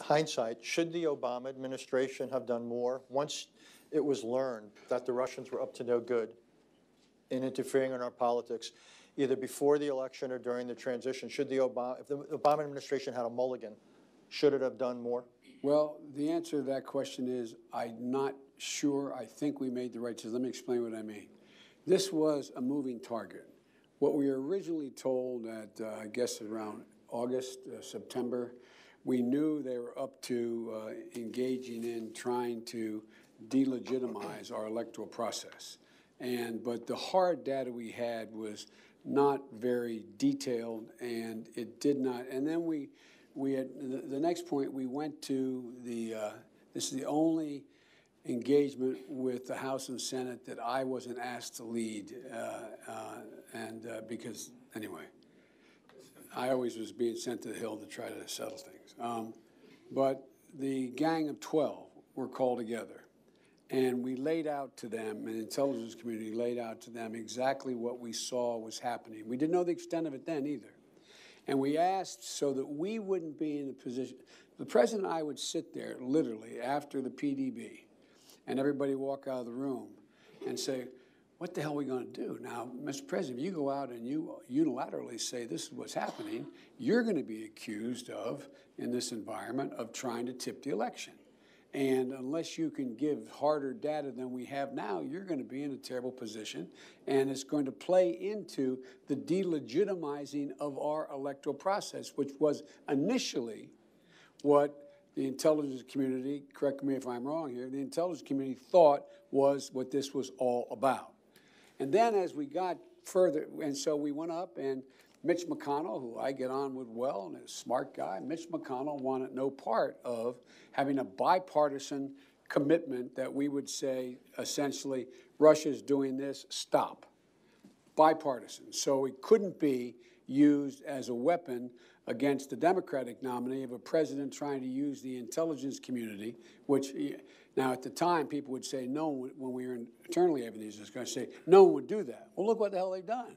hindsight, should the Obama administration have done more once it was learned that the Russians were up to no good in interfering in our politics, either before the election or during the transition? Should the if the Obama administration had a mulligan, should it have done more? Well, the answer to that question is I'm not sure. I think we made the right choice. Let me explain what I mean. This was a moving target. What we were originally told at, I guess, around August, September, we knew they were up to engaging in trying to delegitimize our electoral process. But the hard data we had was not very detailed, and it did not. And then we had the next point. We went to this is the only engagement with the House and Senate that I wasn't asked to lead, because anyway, I always was being sent to the Hill to try to settle things. But the Gang of 12 were called together. And we laid out to them, and the intelligence community laid out to them exactly what we saw was happening. We didn't know the extent of it then either. And we asked so that we wouldn't be in a position. The president and I would sit there literally after the PDB, and everybody walk out of the room and say, what the hell are we going to do? Now, Mr. President, if you go out and you unilaterally say this is what's happening, you're going to be accused of, in this environment, of trying to tip the election. And unless you can give harder data than we have now, you're going to be in a terrible position. And it's going to play into the delegitimizing of our electoral process, which was initially what the intelligence community, correct me if I'm wrong here, the intelligence community thought was what this was all about. And then as we got further, and so we went up, and Mitch McConnell, who I get on with well and is a smart guy, Mitch McConnell wanted no part of having a bipartisan commitment that we would say, essentially, Russia's doing this, stop. Bipartisan. So it couldn't be used as a weapon against the Democratic nominee of a president trying to use the intelligence community, which, now at the time, people would say no, when we were internally having these discussions, say no one would do that. Well, look what the hell they've done.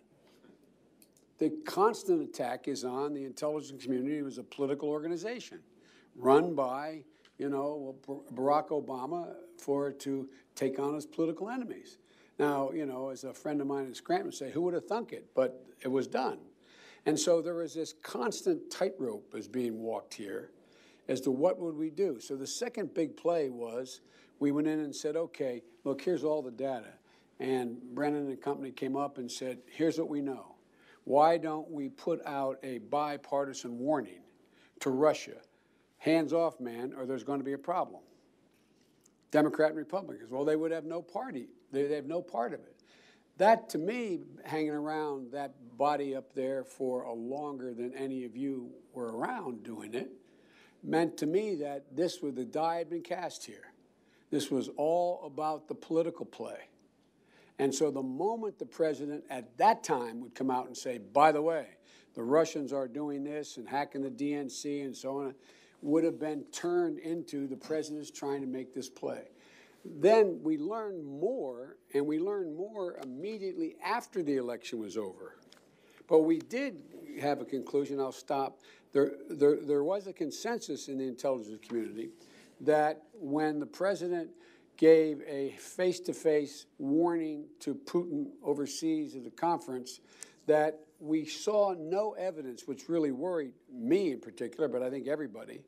The constant attack is on the intelligence community. It was a political organization run by, Barack Obama to take on his political enemies. Now, as a friend of mine in Scranton would say, who would have thunk it? But it was done. And so there was this constant tightrope as being walked here as to what would we do. So the second big play was we went in and said, okay, look, here's all the data. And Brennan and company came up and said, here's what we know. Why don't we put out a bipartisan warning to Russia? Hands off, man, or there's going to be a problem. Democrat and Republicans, well, they would have no party. They have no part of it. That, to me, hanging around that body up there for a longer than any of you were around doing it, meant to me that this was the die had been cast here. This was all about the political play. And so the moment the president at that time would come out and say, by the way, the Russians are doing this and hacking the DNC and so on, would have been turned into the president's trying to make this play. Then we learned more, and we learned more immediately after the election was over. But we did have a conclusion. I'll stop. There was a consensus in the intelligence community that when the president gave a face-to-face warning to Putin overseas at the conference, that we saw no evidence, which really worried me in particular, but I think everybody,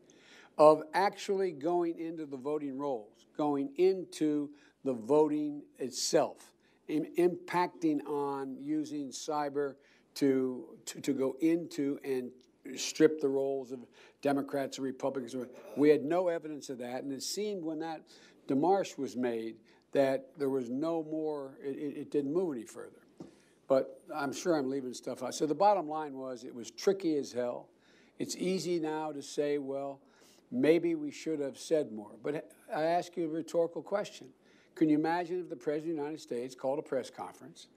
of actually going into the voting rolls, going into the voting itself, impacting on using cyber to go into and strip the rolls of Democrats and Republicans. We had no evidence of that, and it seemed when that demarche was made that there was no more, it didn't move any further. But I'm sure I'm leaving stuff out. So the bottom line was it was tricky as hell. It's easy now to say, well, maybe we should have said more. But I ask you a rhetorical question. Can you imagine if the President of the United States called a press conference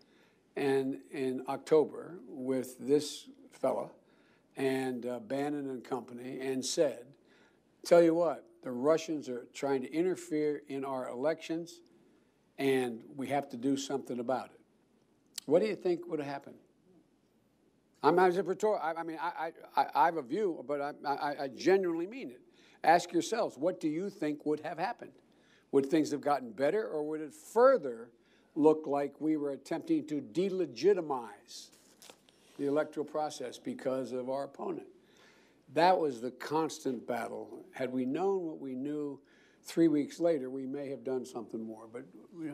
and in October with this fella and Bannon and company and said, tell you what, the Russians are trying to interfere in our elections and we have to do something about it. What do you think would have happened? I have a view, but I genuinely mean it. Ask yourselves, what do you think would have happened? Would things have gotten better, or would it further look like we were attempting to delegitimize the electoral process because of our opponent? That was the constant battle. Had we known what we knew 3 weeks later, we may have done something more. But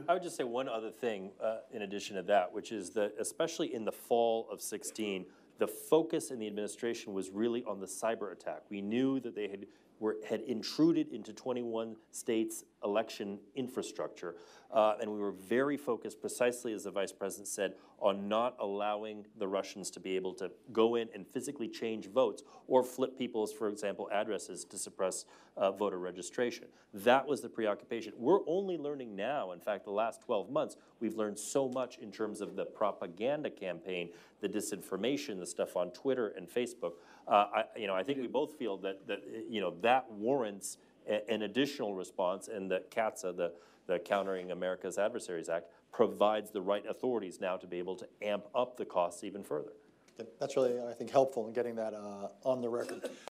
I would just say one other thing in addition to that, which is that especially in the fall of 16, the focus in the administration was really on the cyber attack. We knew that they had intruded into 21 states' election infrastructure, and we were very focused, precisely as the vice president said, on not allowing the Russians to be able to go in and physically change votes or flip people's, for example, addresses to suppress voter registration. That was the preoccupation. We're only learning now, in fact, the last 12 months, we've learned so much in terms of the propaganda campaign, the disinformation, the stuff on Twitter and Facebook. I think we both feel that warrants an additional response, and that CATSA, the Countering America's Adversaries Act, provides the right authorities now to be able to amp up the costs even further. That's really, I think, helpful in getting that on the record.